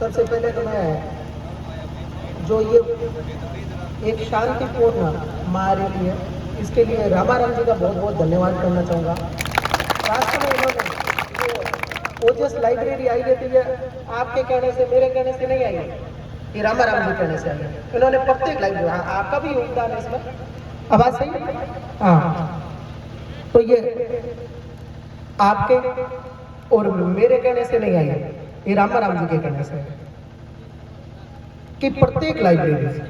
सबसे पहले तो मैं जो ये एक शांतिपूर्ण रैली है, इसके लिए रामाराम जी का बहुत बहुत धन्यवाद करना चाहूँगा। वास्तव में इन्होंने जो ओजस लाइब्रेरी आई रहती है, आपके कहने से मेरे कहने से नहीं आई है, ये रामाराम जी कहने से आई है। इन्होंने प्रत्येक लाइब्रेरी, आपका भी योगदान है इसमें। आवाज़ सही है? हाँ, तो ये आपके और मेरे कहने से नहीं आई है, ये रामाराम जी के कहने से है कि प्रत्येक लाइब्रेरी,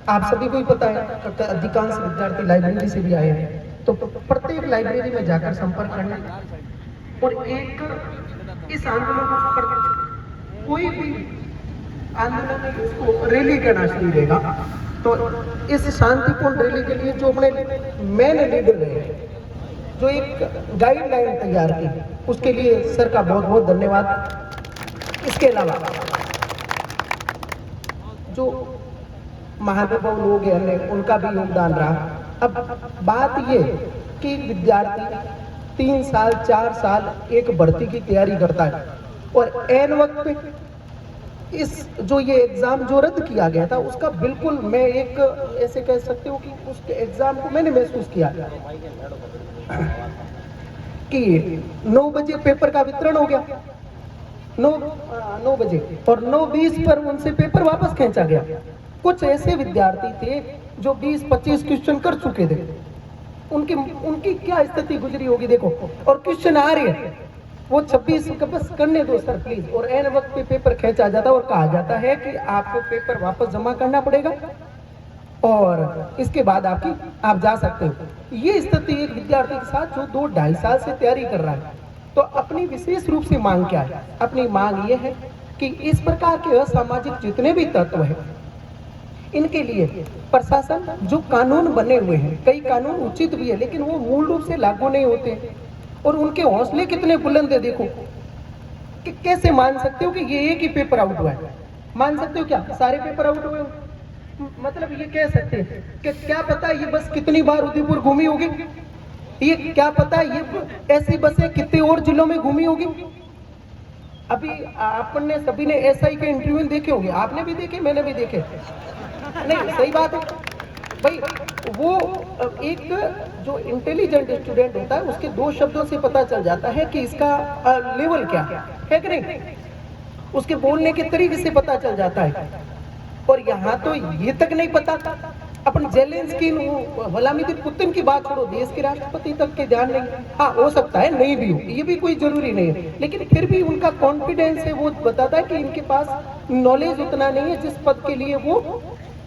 आप सभी को ही पता है, अधिकांश विद्यार्थी लाइब्रेरी से भी आए हैं, तो प्रत्येक लाइब्रेरी में जाकर संपर्क करना और एक इस आंदोलन पर कोई भी आंदोलन है उसको रैली करना शुरू रहेगा। तो इस शांतिपूर्ण रैली के लिए जो अपने मेन लीडर रहे, जो एक गाइडलाइन तैयार की, उसके लिए सर का बहुत बहुत धन्यवाद। इसके अलावा जो महानुभाव लोग हैं अन्य, उनका भी योगदान रहा। अब बात ये कि विद्यार्थी 3 साल 4 साल एक भर्ती की तैयारी करता है और एन वक्त पे इस जो ये एग्जाम जो रद्द किया गया था, उसका बिल्कुल मैं एक ऐसे कह सकती हूँ कि उस एग्जाम को मैंने महसूस किया कि 9 बजे पेपर का वितरण हो गया, 9 बजे, और 9:20 पर उनसे पेपर वापस खींचा गया। कुछ ऐसे विद्यार्थी थे जो 20-25 क्वेश्चन कर चुके थे, उनकी क्या स्थिति गुजरी होगी देखो। और क्वेश्चन आ रहे हैं, वो 26 का बस करने दो सर प्लीज, और एन वक्त पे पेपर खींचा जाता है और कहा जाता है कि आपको पेपर वापस जमा करना पड़ेगा और इसके बाद आप जा सकते हो। ये स्थिति एक विद्यार्थी के साथ जो 2-2.5 साल से तैयारी कर रहा है, तो अपनी विशेष रूप से मांग क्या है? अपनी मांग ये है कि इस प्रकार के असामाजिक जितने भी तत्व हैं, इनके लिए प्रशासन जो कानून बने हुए हैं, कई कानून उचित भी है लेकिन वो मूल रूप से लागू नहीं होते, और उनके हौसले कितने बुलंद है देखो। कि कैसे मान सकते हो कि ये एक ही पेपर आउट हुआ है? मान सकते हो क्या सारे पेपर आउट हुए? मतलब ये कह सकते हैं कि क्या पता ये बस कितनी बार उदयपुर घूमी होगी, ये क्या पता ये ऐसी बसें कितने और जिलों में घूमी होगी। अभी आपने सभी ने एसआई के इंटरव्यू देखे होंगे, आपने भी देखे, मैंने भी देखे, नहीं सही बात है भाई। वो एक जो इंटेलिजेंट स्टूडेंट होता है, उसके 2 शब्दों से पता चल जाता है कि इसका लेवल क्या है कि नहीं, उसके बोलने के तरीके से पता चल जाता है। और यहाँ तो ये तक नहीं पता, अपन जेलेंस्की, व्लादिमीर पुतिन की बात छोड़ो, देश के राष्ट्रपति तक के ध्यान नहीं। हाँ, हो सकता है नहीं भी हो, ये भी कोई जरूरी नहीं है, लेकिन फिर भी उनका कॉन्फिडेंस है, वो बताता है कि इनके पास नॉलेज उतना नहीं है जिस पद के लिए वो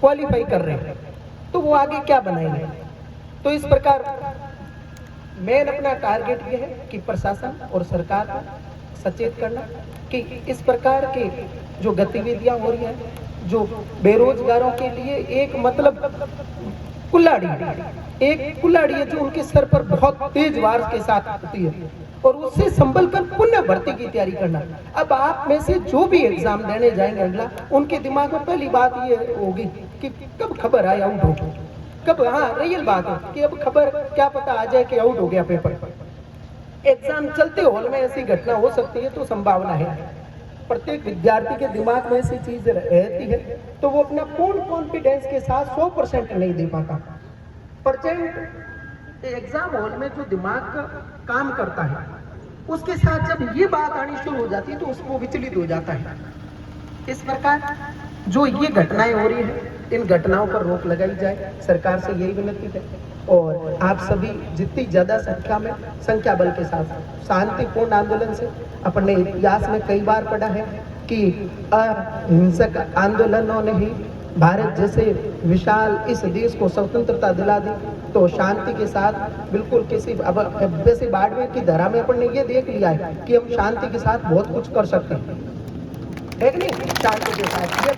क्वालिफाई कर रहे हैं, तो वो आगे क्या बनाएंगे। तो इस प्रकार मेन अपना टारगेट ये है कि प्रशासन और सरकार को सचेत करना कि इस प्रकार के जो गतिविधियां हो रही हैं, जो बेरोजगारों के लिए एक मतलब कुल्हाड़ी है जो उनके सर पर बहुत तेज वार के साथ होती है, और उससे संभल कर पुनः भर्ती की तैयारी करना। अब आप में से जो भी एग्जाम देने जाएंगे अगला, उनके दिमाग में पहली बात ये होगी कि कब खबर आए आउट हो, कब, हाँ रियल बात है कि अब खबर क्या पता आ जाए कि आउट हो गया पेपर। एग्जाम चलते हॉल में ऐसी घटना हो सकती है, तो संभावना है। प्रत्येक विद्यार्थी के दिमाग में ऐसी चीज रहती है, तो वो अपना पूर्ण कॉन्फिडेंस के साथ 100% नहीं दे पाता। प्रजेंट एग्जाम हॉल में जो दिमाग काम करता है, उसके साथ जब ये बात आनी शुरू हो जाती है तो उसको विचलित हो जाता है। इस प्रकार जो ये घटनाएं हो रही है, इन घटनाओं पर रोक लगाई जाए, सरकार से यही विनती है। और आप सभी जितनी ज्यादा संख्या बल के साथ शांतिपूर्ण आंदोलन से, अपने इतिहास में कई बार पढ़ा है कि अहिंसक आंदोलनों ने ही भारत जैसे विशाल इस देश को स्वतंत्रता दिला दी। तो शांति के साथ बिल्कुल किसी, अब वैसे बाड़मेर की धरा में अपन ने ये देख लिया है कि हम शांति के साथ बहुत कुछ कर सकते हैं, है कि नहीं। शांति के साथ ये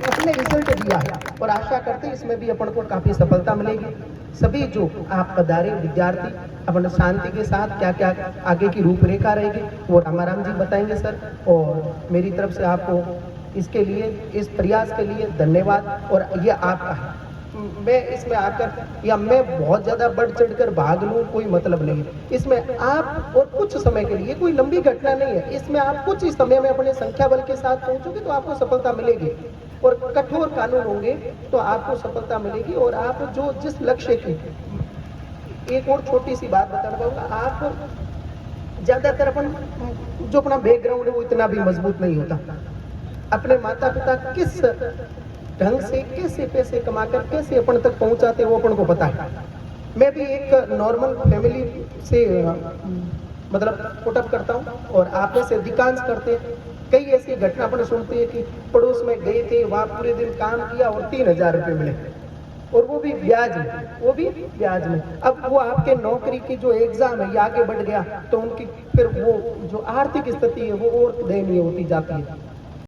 अपने रिजल्ट दिया है और आशा करते हैं इसमें भी अपन को काफी सफलता मिलेगी। सभी जो आप पधारे विद्यार्थी, अपन शांति के साथ क्या क्या आगे की रूपरेखा रहेगी वो रामाराम जी बताएंगे सर। और मेरी तरफ से आपको इसके लिए, इस प्रयास के लिए धन्यवाद। और ये आपका है, मैं इसमें आकर या मैं बहुत ज़्यादा बढ़ चढ़कर भाग लूँ, कोई मतलब नहीं है। इसमें आप और कुछ समय के लिए, कोई लंबी घटना नहीं है, इसमें आप कुछ ही समय में अपने संख्या बल के साथ पहुँचोगे तो आपको सफलता मिलेगी। और कठोर कानून होंगे तो आपको सफलता मिलेगी। और आप जो जिस लक्ष्य की, एक और छोटी सी बात बताना चाहूँगा, आप ज़्यादातर अपन जो अपना बैकग्राउंड है वो इतना भी मजबूत नहीं होता। अपने माता पिता किस ढंग से कैसे पैसे कमाकर कैसे अपन तक पहुंचाते वो अपन को पता है। मैं भी एक नॉर्मल फैमिली से मतलब पुटअप करता हूँ, और आप में से अधिकांश करते हैं। कई ऐसी घटना अपन सुनते हैं कि पड़ोस में गए थे, वहां पूरे दिन काम किया और 3,000 रुपये मिले, और वो भी ब्याज में, वो भी ब्याज में। अब वो आपके नौकरी की जो एग्जाम है ये आगे बढ़ गया तो उनकी फिर वो जो आर्थिक स्थिति है वो और दयनीय होती जाती है।